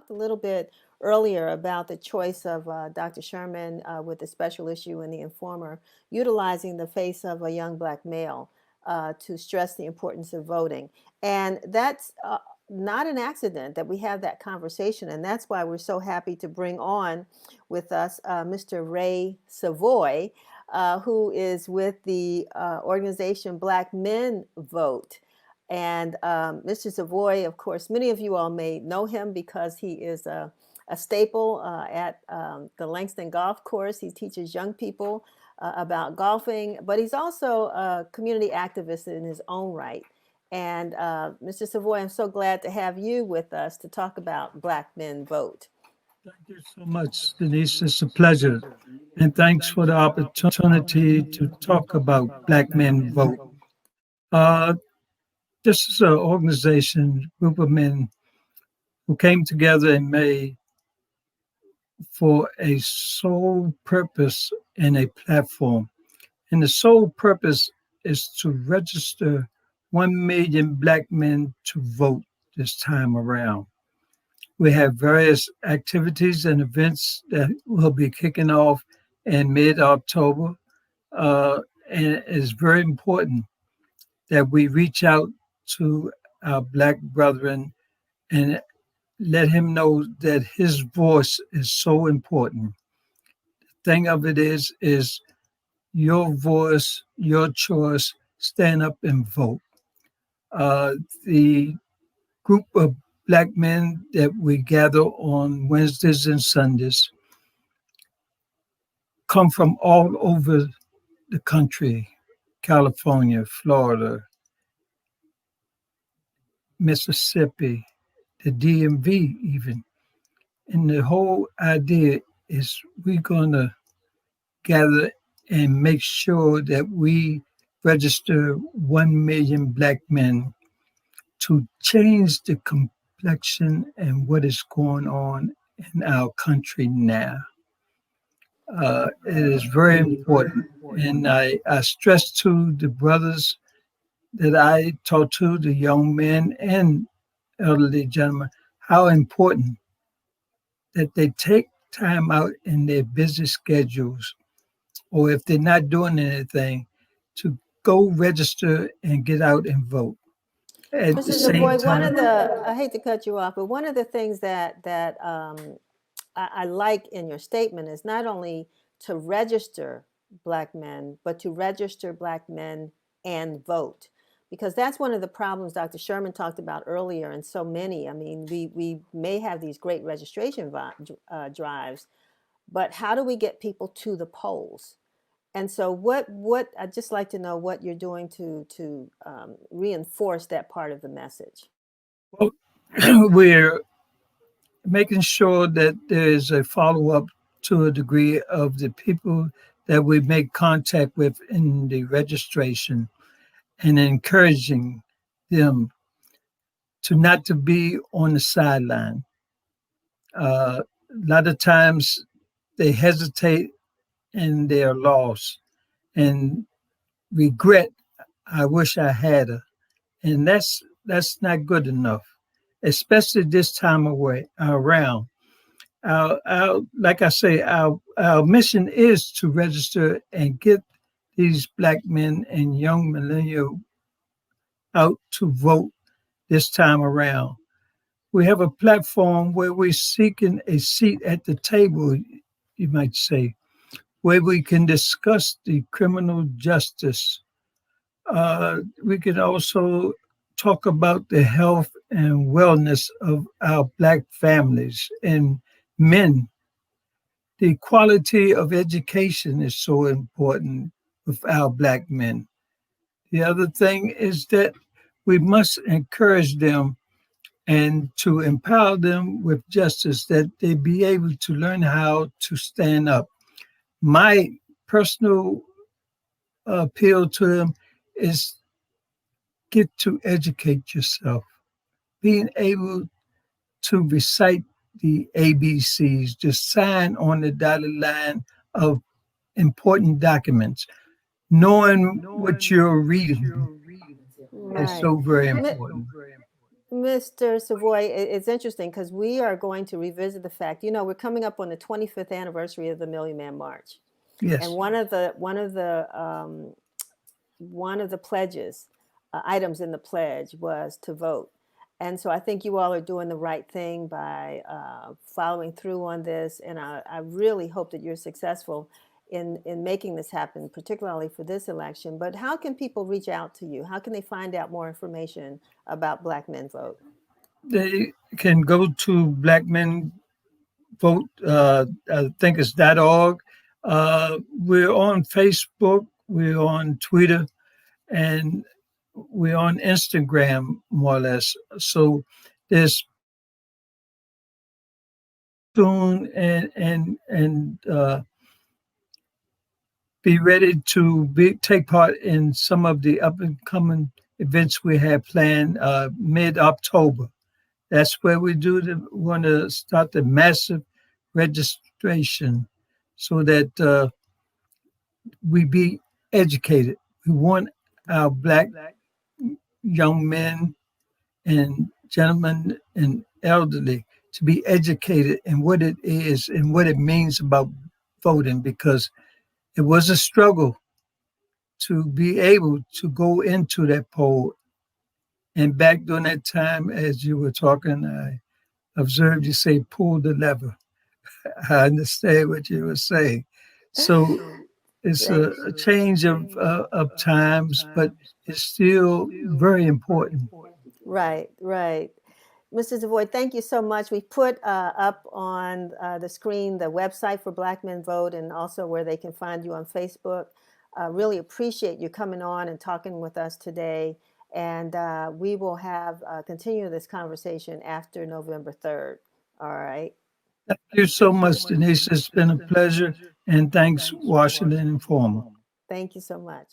talked a little bit earlier about the choice of Dr. Sherman with the special issue in the Informer, utilizing the face of a young black male to stress the importance of voting. And that's not an accident that we have that conversation. And that's why we're so happy to bring on with us Mr. Ray Savoy, who is with the organization Black Men Vote. And Mr. Savoy, of course, many of you all may know him because he is a staple at the Langston Golf Course. He teaches young people about golfing, but he's also a community activist in his own right. And Mr. Savoy, I'm so glad to have you with us to talk about Black Men Vote. Thank you so much, Denise. It's a pleasure. And thanks for the opportunity to talk about Black Men Vote. Uh, this is an organization, group of men who came together in May for a sole purpose and a platform. And the sole purpose is to register 1 million Black men to vote this time around. We have various activities and events that will be kicking off in mid-October. And it's very important that we reach out to our Black brethren and let him know that his voice is so important. The thing of it is your voice, your choice, stand up and vote. The group of Black men that we gather on Wednesdays and Sundays come from all over the country, California, Florida, Mississippi, the DMV even. And the whole idea is we're going to gather and make sure that we register 1 million Black men to change the complexion and what is going on in our country now. It is very important. And I stress to the brothers that I talk to, the young men and elderly gentlemen, how important that they take time out in their busy schedules, or if they're not doing anything, to go register and get out and vote. At the Mr. same Savoy, one of time, the, I hate to cut you off, but one of the things that I like in your statement is not only to register Black men, but to register Black men and vote. Because that's one of the problems Dr. Sherman talked about earlier, and so many. I mean, we may have these great registration drives, but how do we get people to the polls? And so, what I'd just like to know what you're doing to reinforce that part of the message. well, we're making sure that there is a follow up to a degree of the people that we make contact with in the registration and encouraging them to not to be on the sideline. A lot of times they hesitate and they're lost and regret, I wish I had her. And that's not good enough, especially this time away around. Like I say, our mission is to register and get these Black men and young millennial out to vote this time around. We have a platform where we're seeking a seat at the table, you might say, where we can discuss the criminal justice. We can also talk about the health and wellness of our Black families and men. The quality of education is so important with our Black men. The other thing is that we must encourage them and to empower them with justice, that they be able to learn how to stand up. My personal appeal to them is get to educate yourself, being able to recite the ABCs, just sign on the dotted line of important documents, knowing what you're reading is Right. so very important. Mr. Savoy, it's interesting because we are going to revisit the fact, we're coming up on the 25th anniversary of the Million Man March. And Yes. one of the pledges, items in the pledge was to vote. And so I think you all are doing the right thing by following through on this. And I really hope that you're successful in making this happen, particularly for this election. But how can people reach out to you? How can they find out more information about Black Men Vote? They can go to Black Men Vote, I think it's .org. We're on Facebook, we're on Twitter, and we're on Instagram, more or less. So there's soon and be ready to take part in some of the up and coming events we have planned mid October. That's where we want to start the massive registration so that we be educated. We want our Black young men and gentlemen and elderly to be educated in what it is and what it means about voting, because it was a struggle to be able to go into that poll. And back during that time, as you were talking, I observed you say, pull the lever. I understand what you were saying. So it's Thank a change of times, but it's still very important. Right, right. Mr. Savoy, thank you so much. We put up on the screen the website for Black Men Vote and also where they can find you on Facebook. Really appreciate you coming on and talking with us today. And we will have continue this conversation after November 3rd. All right. Thank you so much, Denise. It's been a pleasure. And thanks, Washington Informer. Thank you so much.